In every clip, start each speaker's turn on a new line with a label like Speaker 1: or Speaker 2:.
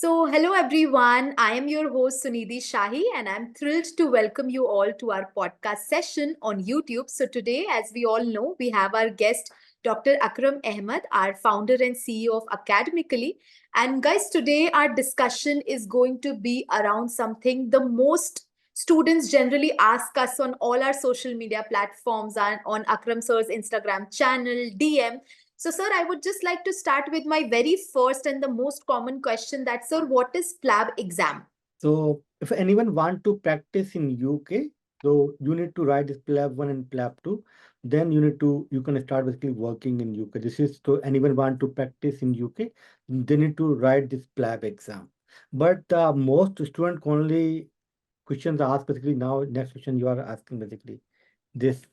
Speaker 1: Hello everyone. I am your host Sunidhi Shahi, and I'm thrilled to welcome you all to our podcast session on YouTube. So, today, as we all know, we have our guest Dr. Akram Ahmed, our founder and CEO of Academically. And, guys, today our discussion is going to be around something the most students generally ask us on all our social media platforms and on Akram sir's Instagram channel, DM. So, sir, I would just like to start with my very first and the most common question that, sir, what is PLAB exam?
Speaker 2: So if anyone want to practice in UK, so you need to write this PLAB 1 and PLAB 2. Then you can start basically working in UK. This is to anyone want to practice in UK, they need to write this PLAB exam. But most student only questions are asked basically now. Next question you are asking basically this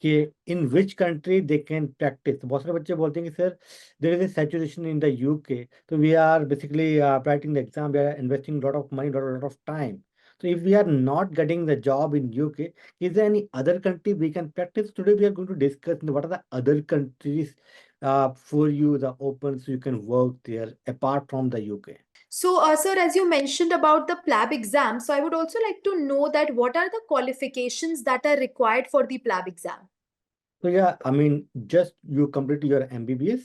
Speaker 2: कि in which country they can practice. तो बहुत सारे बच्चे बोलते हैं कि sir there is a saturation in the UK, so we are basically writing the exam, we are investing a lot of money, lot of time. So if we are not getting the job in UK, is there any other country we can practice? Today we are going to discuss what are the other countries for you, the open, so you can work there apart from the UK.
Speaker 1: Sir, as you mentioned about the PLAB exam, so I would also like to know that what are the qualifications that are required for the PLAB exam?
Speaker 2: So yeah, I mean, just you complete your MBBS,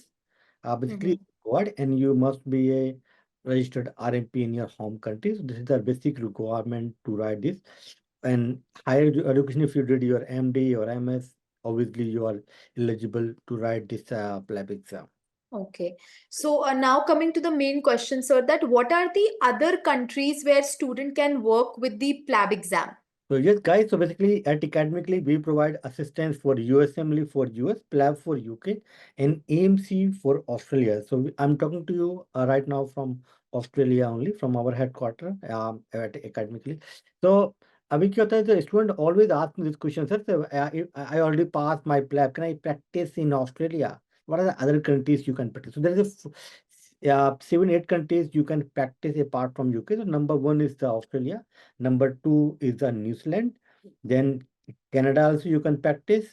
Speaker 2: basically required, and you must be a registered RMP in your home country. So this is the basic requirement to write this. And higher education, if you did your MD or MS, obviously you are eligible to write this PLAB exam.
Speaker 1: Okay. Now coming to the main question, sir, that what are the other countries where student can work with the PLAB exam?
Speaker 2: So yes, guys. So basically, at Academically, we provide assistance for USMLE for US, PLAB for UK, and AMC for Australia. So I'm talking to you right now from Australia only, from our headquarter at Academically. So अभी क्या होता है the student always ask me this question, sir. So, I already passed my PLAB. Can I practice in Australia? What are the other countries you can practice? So there is a 7, 8 countries you can practice apart from UK. So number one is the Australia. Number two is the New Zealand. Then Canada also you can practice.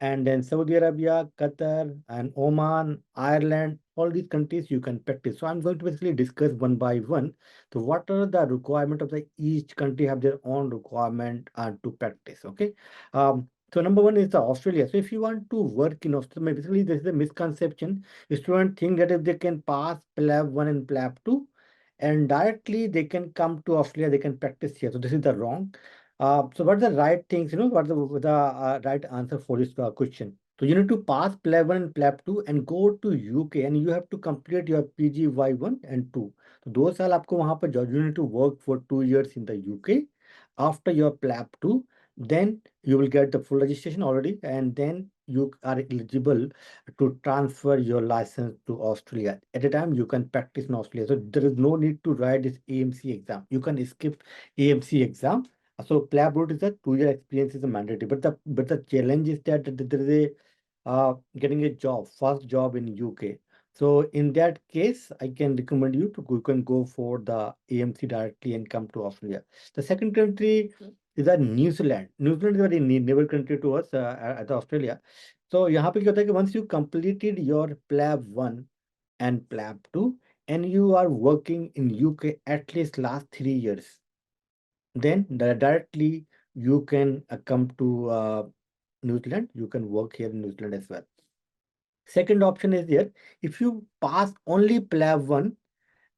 Speaker 2: And then Saudi Arabia, Qatar, and Oman, Ireland, all these countries you can practice. So I'm going to basically discuss one by one. So what are the requirement of the each country have their own requirement to practice. Okay. So number one is the Australia. So if you want to work in Australia, basically this is a misconception. Students think that if they can pass PLAB 1 and PLAB 2, and directly they can come to Australia, they can practice here. So this is the wrong. So what are the right things, what the right answer for this question? So you need to pass PLAB 1 and PLAB 2 and go to UK, and you have to complete your PGY1 and 2. So 2 साल आपको वहाँ पर you need to work for 2 years in the UK. After your PLAB 2, then you will get the full registration already, and then you are eligible to transfer your license to Australia. At a time, you can practice in Australia. So there is no need to write this AMC exam. You can skip AMC exam. So PLAB route is a 2 year experience is a mandatory. But the challenge is that there is a getting a job, first job in UK. So in that case, I can recommend you can go for the AMC directly and come to Australia. The second country is a New Zealand. New Zealand is a very neighbor country to us at Australia. So यहाँ पे क्या होता है कि once you completed your PLAB 1 and PLAB 2 and you are working in UK at least last 3 years, then directly you can come to New Zealand. You can work here in New Zealand as well. Second option is there. If you pass only PLAB 1,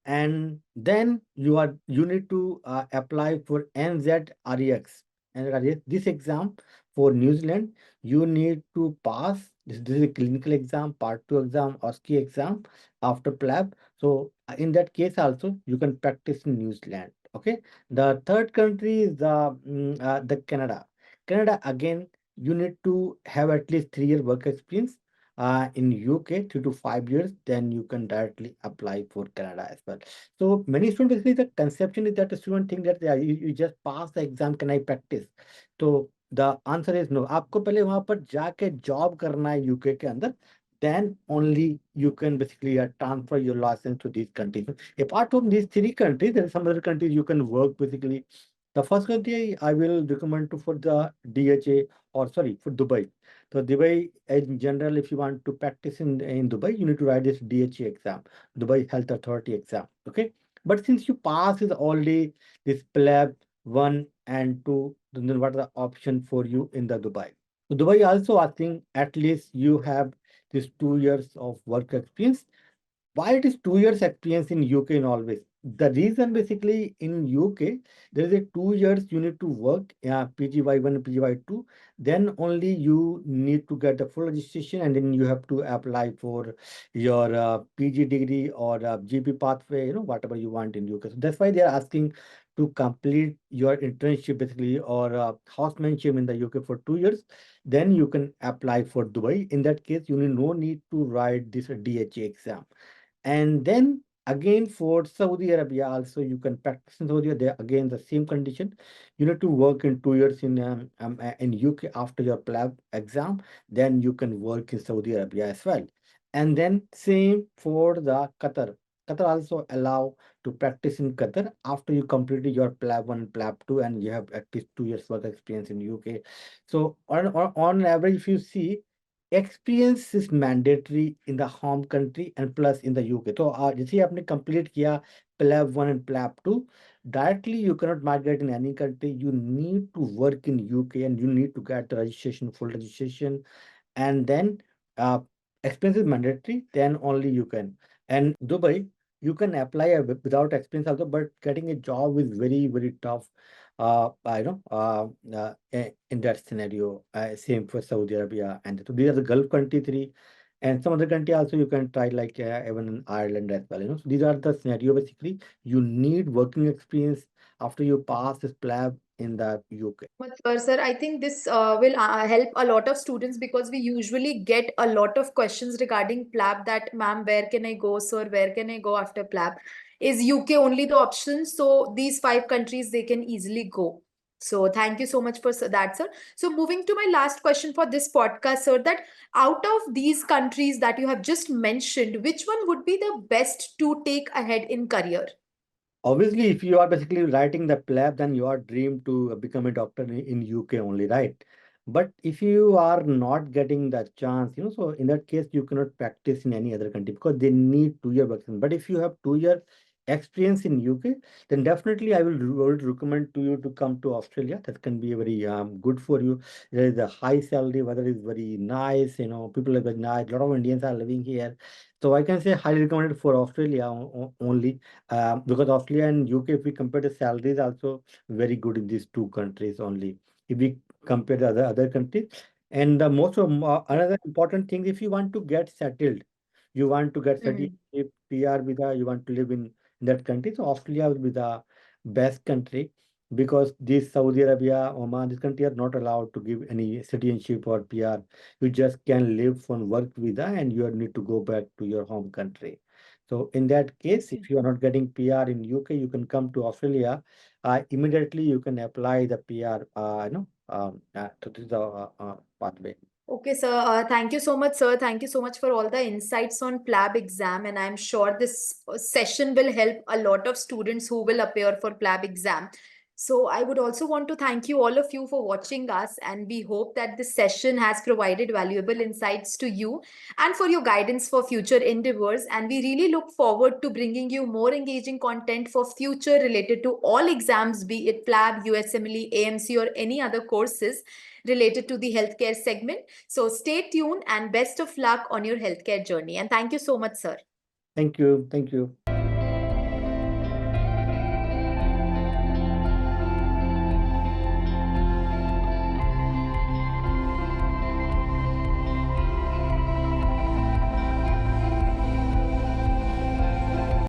Speaker 2: and then you need to apply for NZREX. And this exam for New Zealand, you need to pass. This is a clinical exam, part 2 exam, OSCE exam after PLAB. So in that case also, you can practice in New Zealand. Okay. The third country is the Canada. Canada again, you need to have at least 3 year work experience in UK, 3 to 5 years, then you can directly apply for Canada as well. So many students, basically the conception is that the student think that you just pass the exam, can I practice? So the answer is no. आपको पहले वहां पर जाके job करना है UK के अंदर, then only you can basically transfer your license to these countries. Apart from these 3 countries, there are some other countries you can work basically. The first country I will recommend to for the DHA, or sorry, for Dubai. So Dubai, in general, if you want to practice in Dubai, you need to write this DHA exam, Dubai Health Authority exam. Okay. But since you pass is already this PLAB 1 and 2, then what are the option for you in the Dubai? So Dubai also asking at least you have this 2 years of work experience. Why it is 2 years experience in UK in always? The reason basically in UK there is a 2 years you need to work PGY1 and PGY2. Then only you need to get the full registration and then you have to apply for your PG degree or GP pathway, whatever you want in UK. So that's why they are asking to complete your internship basically or housemanship in the UK for 2 years. Then you can apply for Dubai. In that case, you need no need to write this DHA exam. And then again for Saudi Arabia, also you can practice in Saudi Arabia. Again, the same condition. You need to work in 2 years in UK after your PLAB exam. Then you can work in Saudi Arabia as well. And then same for the Qatar. Qatar also allow to practice in Qatar after you completed your PLAB 1 and PLAB 2 and you have at least 2 years work experience in UK. So on average, if you see, experience is mandatory in the home country and plus in the UK. So जैसे आपने complete किया PLAB 1 and PLAB 2, directly you cannot migrate in any country. You need to work in UK and you need to get the registration, full registration, and then uh, experience is mandatory. Then only you can. And Dubai, you can apply without experience also, but getting a job is very very tough. I know in that scenario, same for Saudi Arabia, and so these are the Gulf country three, and some other country also you can try like even in Ireland as well. So these are the scenario basically. You need working experience after you pass this PLAB in the UK.
Speaker 1: Much, sir. I think this will help a lot of students because we usually get a lot of questions regarding PLAB that, ma'am, where can I go, sir? Where can I go after PLAB? Is UK only the option? So these 5 countries, they can easily go. So thank you so much for that, sir. So moving to my last question for this podcast, sir, that out of these countries that you have just mentioned, which one would be the best to take ahead in career?
Speaker 2: Obviously, if you are basically writing the PLAB, then you are dream to become a doctor in UK only, right? But if you are not getting that chance, so in that case, you cannot practice in any other country because they need 2 year vaccine. But if you have 2 year experience in UK, then definitely I would recommend to you to come to Australia. That can be very good for you. There is a high salary, weather is very nice, people are very nice. A lot of Indians are living here. So I can say highly recommended for Australia only because Australia and UK, if we compare the salaries, also very good in these two countries only. If we compare the other countries, and the most of another important thing, if you want to get settled, you want to get settled,
Speaker 1: Hmm.
Speaker 2: if PR visa, you want to live in that country, so Australia will be the best country because this Saudi Arabia, Oman, this country are not allowed to give any citizenship or PR. You just can live on work visa and you need to go back to your home country. So in that case,
Speaker 1: Okay.
Speaker 2: if you are not getting PR in UK, you can come to Australia. Immediately you can apply the PR, to the pathway.
Speaker 1: Okay, sir. Thank you so much, sir. Thank you so much for all the insights on PLAB exam. And I'm sure this session will help a lot of students who will appear for PLAB exam. So I would also want to thank you, all of you, for watching us. And we hope that this session has provided valuable insights to you and for your guidance for future endeavors. And we really look forward to bringing you more engaging content for future related to all exams, be it PLAB, USMLE, AMC, or any other courses related to the healthcare segment. So stay tuned and best of luck on your healthcare journey. And thank you so much, sir.
Speaker 2: Thank you. Thank you.